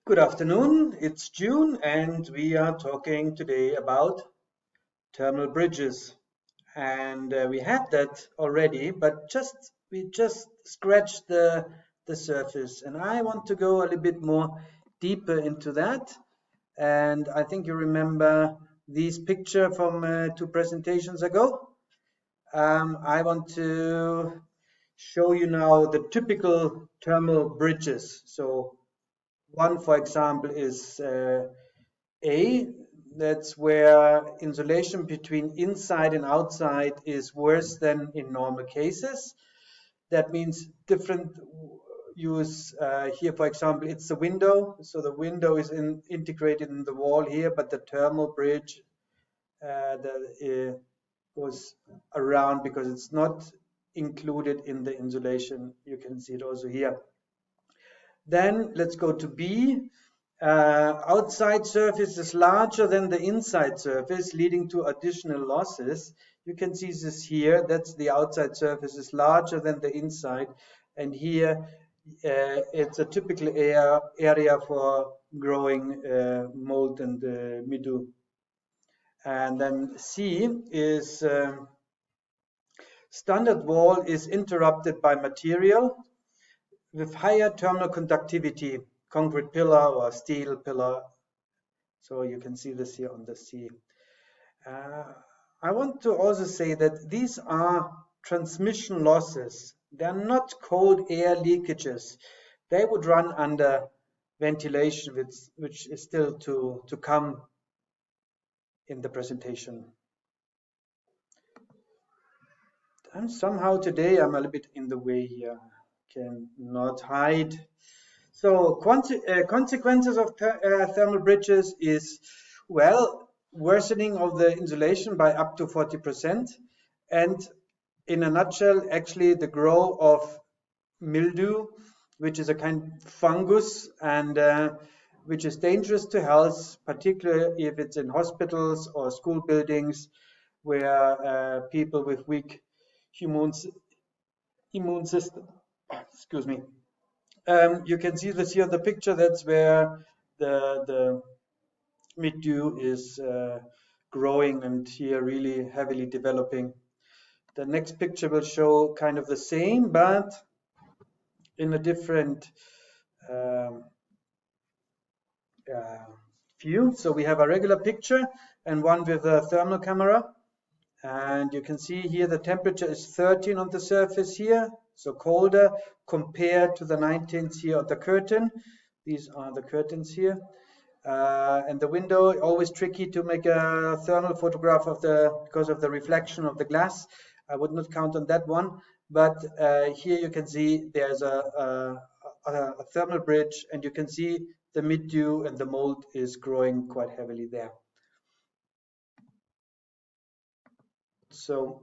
Good afternoon, it's June and we are talking today about thermal bridges. And we had that already, but we just scratched the surface. And I want to go a little bit more deeper into that. And I think you remember this picture from two presentations ago. I want to show you now the typical thermal bridges. So one, for example, is A. That's where insulation between inside and outside is worse than in normal cases. That means different use here, for example, it's the window. So the window is integrated in the wall here, but the thermal bridge goes around because it's not included in the insulation. You can see it also here. Then let's go to B. Outside surface is larger than the inside surface, leading to additional losses. You can see this here. That's the outside surface is larger than the inside. And here it's a typical area for growing mold and mildew. And then C is standard wall is interrupted by material with higher thermal conductivity, concrete pillar or steel pillar. So you can see this here on the C. I want to also say that these are transmission losses. They're not cold air leakages. They would run under ventilation, which is still to come in the presentation. And somehow today I'm a little bit in the way here. Cannot hide. So consequences of thermal bridges is, well, worsening of the insulation by up to 40%. And in a nutshell, actually the growth of mildew, which is a kind of fungus and which is dangerous to health, particularly if it's in hospitals or school buildings where people with weak immune system, excuse me. You can see this here, the picture. That's where the mildew is growing and here really heavily developing. The next picture will show kind of the same, but in a different view. So we have a regular picture and one with a thermal camera. And you can see here the temperature is 13 on the surface here, so colder compared to the 19th here of the curtain. These are the curtains here. And the window, always tricky to make a thermal photograph of because of the reflection of the glass. I would not count on that one. But here you can see there's a thermal bridge, and you can see the mildew and the mold is growing quite heavily there. So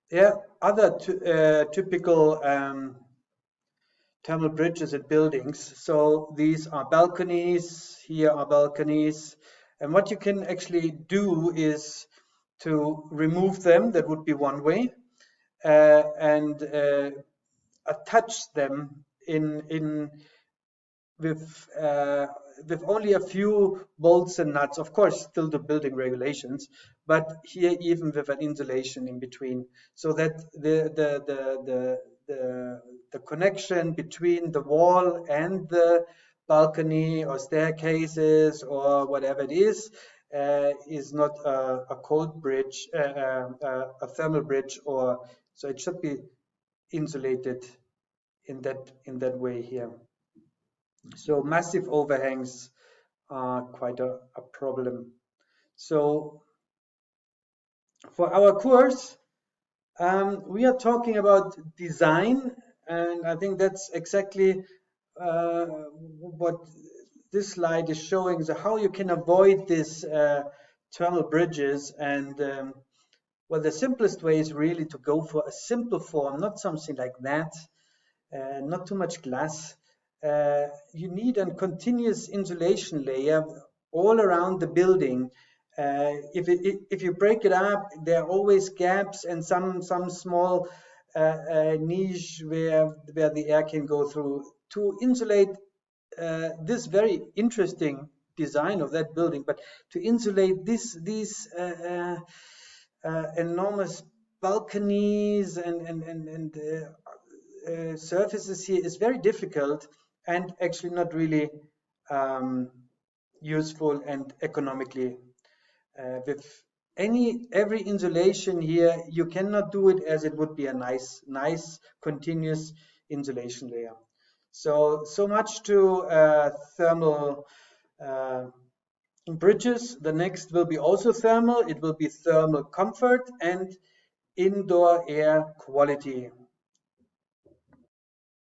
there are other typical thermal bridges at buildings. So these are balconies, here are balconies. And what you can actually do is to remove them, that would be one way, and attach them with only a few bolts and nuts, of course, still the building regulations, but here even with an insulation in between, so that the connection between the wall and the balcony or staircases or whatever it is not a cold bridge, a thermal bridge, or so it should be insulated in that way here. So massive overhangs are quite a problem. So for our course, we are talking about design, and I think that's exactly what this slide is showing. So how you can avoid this thermal bridges, and well, the simplest way is really to go for a simple form, not something like that, not too much glass. You need a continuous insulation layer all around the building. If you break it up, there are always gaps and some small a niche where the air can go through to insulate this very interesting design of that building, but to insulate these enormous balconies and surfaces here is very difficult and actually not really um, useful and economically. With every insulation here, you cannot do it as it would be a nice continuous insulation layer. So much to thermal bridges. The next will be also thermal. It will be thermal comfort and indoor air quality.